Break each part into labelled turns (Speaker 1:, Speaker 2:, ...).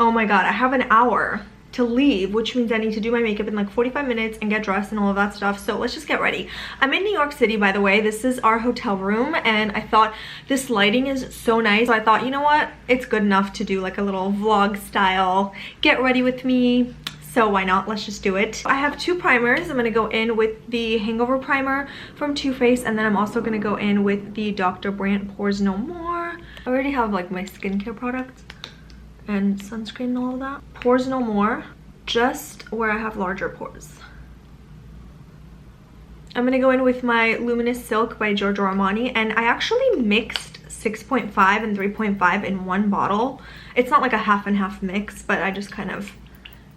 Speaker 1: Oh my god, I have an hour to leave, which means I need to do my makeup in like 45 minutes and get dressed and all of that stuff. So let's just get ready. I'm in New York City, by the way. This is our hotel room, and I thought this lighting is so nice. So I thought, you know what, it's good enough to do like a little vlog style get ready with me. So why not? Let's just do it. I have two primers. I'm gonna go in with the Hangover primer from Too Faced, and then I'm also gonna go in with the Dr. Brandt Pores No More. I already have like my skincare products and sunscreen and all of that. Pores No More, just where I have larger pores. I'm gonna go in with my Luminous Silk by Giorgio Armani, and I actually mixed 6.5 and 3.5 in one bottle. It's not like a half and half mix, but I just kind of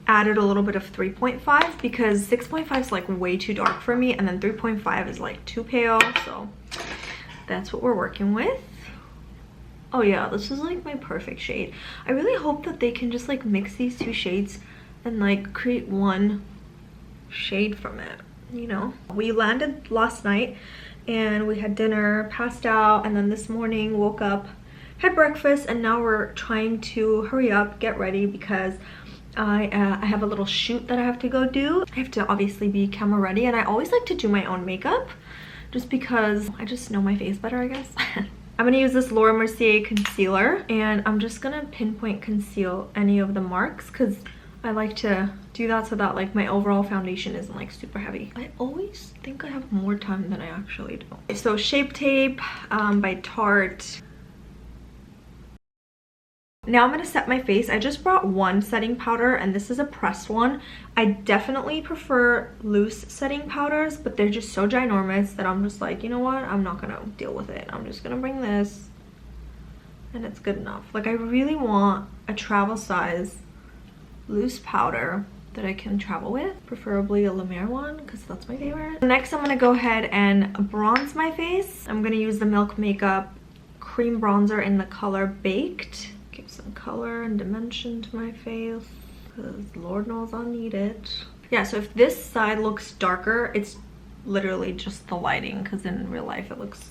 Speaker 1: added a little bit of 3.5 because 6.5 is like way too dark for me, and then 3.5 is like too pale, so that's what we're working with. Oh yeah, this is like my perfect shade. I really hope that they can just like mix these two shades and like create one shade from it, you know? We landed last night and we had dinner, passed out, and then this morning woke up, had breakfast, and now we're trying to hurry up, get ready because I have a little shoot that I have to go do. I have to obviously be camera ready, and I always like to do my own makeup just because I just know my face better, I guess. I'm gonna use this Laura Mercier concealer, and I'm just gonna pinpoint conceal any of the marks because I like to do that so that like my overall foundation isn't like super heavy. I always think I have more time than I actually do. So Shape Tape by Tarte. Now I'm going to set my face. I just brought one setting powder, and this is a pressed one. I definitely prefer loose setting powders, but they're just so ginormous that I'm just like, you know what? I'm not going to deal with it. I'm just going to bring this, and it's good enough. Like, I really want a travel size loose powder that I can travel with, preferably a La Mer one because that's my favorite. Next, I'm going to go ahead and bronze my face. I'm going to use the Milk Makeup cream bronzer in the color Baked. Give some color and dimension to my face because Lord knows I'll need it. Yeah, so if this side looks darker, it's literally just the lighting because in real life it looks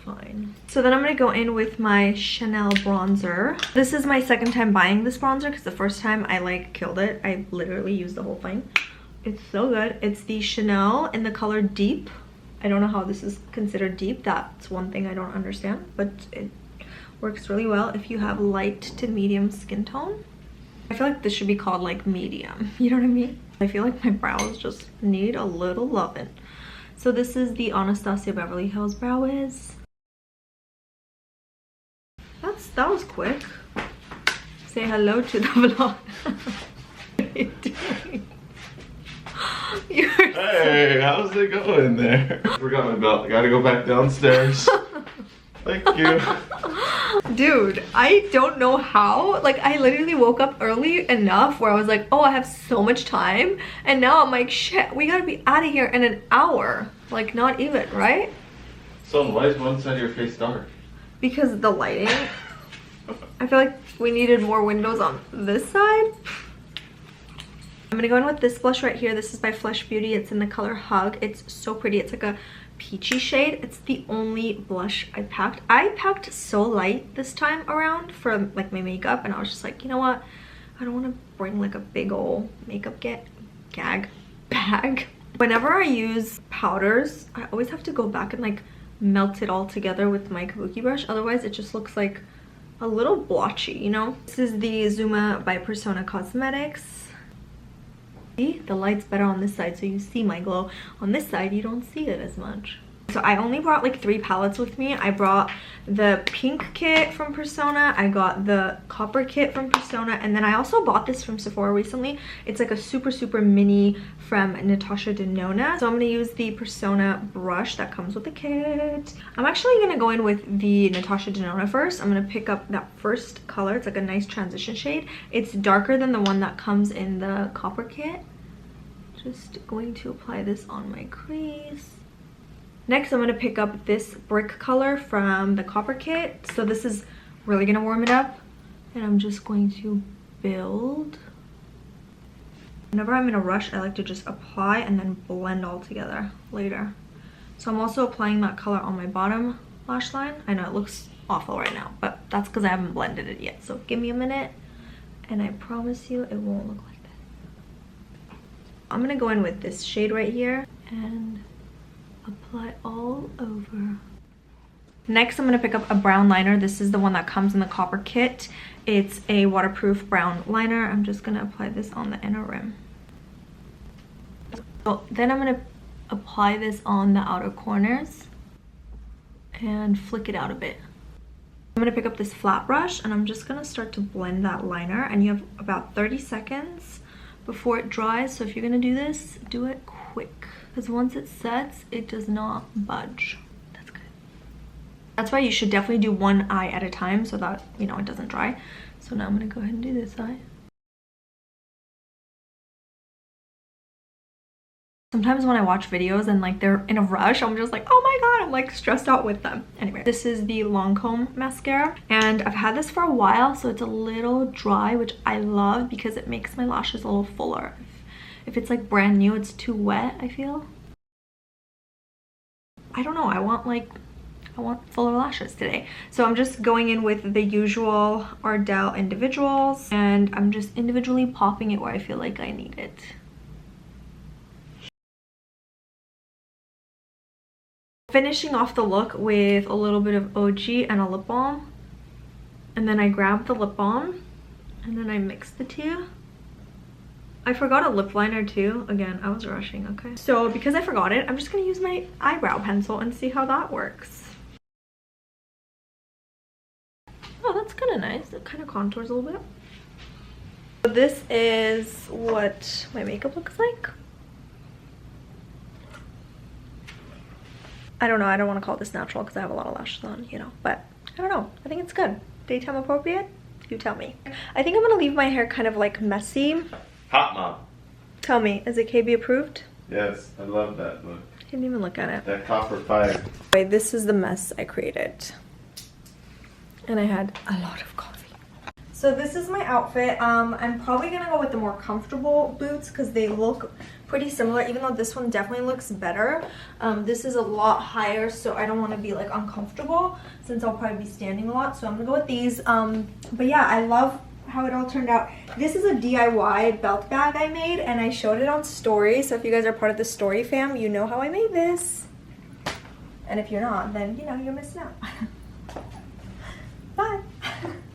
Speaker 1: fine. So then I'm going to go in with my Chanel bronzer. This is my second time buying this bronzer because the first time I like killed it. I literally used the whole thing. It's so good. It's the Chanel in the color Deep. I don't know how this is considered deep. That's one thing I don't understand, but it works really well if you have light to medium skin tone. I feel like this should be called like medium, you know what I mean? I feel like my brows just need a little loving. So this is the Anastasia Beverly Hills Brow Wiz. That was quick. Say hello to the vlog. What are you doing?
Speaker 2: Hey, how's it going there? Forgot my belt. I gotta go back downstairs. Thank you.
Speaker 1: Dude, I don't know how. Like, I literally woke up early enough where I was like, oh, I have so much time. And now I'm like, shit, we gotta be out of here in an hour. Like, not even, right?
Speaker 2: So why is one side of your face dark?
Speaker 1: Because of the lighting. I feel like we needed more windows on this side. I'm gonna go in with this blush right here. This is by Flesh Beauty. It's in the color Hug. It's so pretty. It's like a peachy shade. It's the only blush I packed. I packed so light this time around for like my makeup, and I was just like, you know what? I don't want to bring like a big old makeup gag bag. Whenever I use powders, I always have to go back and like melt it all together with my kabuki brush. Otherwise, it just looks like a little blotchy, you know? This is the Zuma by Pérsona Cosmetics. See? The light's better on this side, so you see my glow. On this side, you don't see it as much. So I only brought like 3 palettes with me. I brought the pink kit from Pérsona, I got the copper kit from Pérsona, and then I also bought this from Sephora recently. It's like a super mini from Natasha Denona. So I'm going to use the Pérsona brush that comes with the kit. I'm actually going to go in with the Natasha Denona first. I'm going to pick up that first color. It's like a nice transition shade. It's darker than the one that comes in the copper kit. Just going to apply this on my crease. Next, I'm going to pick up this brick color from the copper kit. So this is really going to warm it up. And I'm just going to build. Whenever I'm in a rush, I like to just apply and then blend all together later. So I'm also applying that color on my bottom lash line. I know it looks awful right now, but that's because I haven't blended it yet. So give me a minute and I promise you it won't look like this. I'm gonna go in with this shade right here and apply all over. Next, I'm gonna pick up a brown liner. This is the one that comes in the copper kit. It's a waterproof brown liner. I'm just gonna apply this on the inner rim. So then I'm gonna apply this on the outer corners and flick it out a bit. I'm gonna pick up this flat brush and I'm just gonna start to blend that liner, and you have about 30 seconds before it dries. So if you're gonna do this, do it quick, because once it sets, it does not budge. That's good. That's why you should definitely do one eye at a time so that, you know, it doesn't dry. So now I'm gonna go ahead and do this eye. Sometimes when I watch videos and like they're in a rush, I'm just like, oh my god, I'm like stressed out with them. Anyway, this is the Lancome Mascara, and I've had this for a while, so it's a little dry, which I love because it makes my lashes a little fuller. If it's like brand new, it's too wet, I feel. I don't know, I want fuller lashes today. So I'm just going in with the usual Ardell individuals, and I'm just individually popping it where I feel like I need it. Finishing off the look with a little bit of OG and a lip balm. And then I grab the lip balm and then I mix the two. I forgot a lip liner too. Again, I was rushing, okay? So because I forgot it, I'm just gonna use my eyebrow pencil and see how that works. Oh, that's kind of nice. It kind of contours a little bit. So this is what my makeup looks like. I don't know, I don't want to call this natural because I have a lot of lashes on, you know, but I don't know, I think it's good. Daytime appropriate? You tell me. I think I'm gonna leave my hair kind of like messy.
Speaker 2: Hot mom.
Speaker 1: Tell me, is it KB approved?
Speaker 2: Yes, I love that look.
Speaker 1: I didn't even look at it.
Speaker 2: That copper fire.
Speaker 1: Wait, this is the mess I created. And I had a lot of coffee. So this is my outfit. I'm probably gonna go with the more comfortable boots because they look pretty similar, even though this one definitely looks better. This is a lot higher, so I don't want to be like uncomfortable since I'll probably be standing a lot. So I'm gonna go with these. But yeah, I love how it all turned out. This is a DIY belt bag I made, and I showed it on story. So if you guys are part of the story fam, you know how I made this. And if you're not, then you know you're missing out.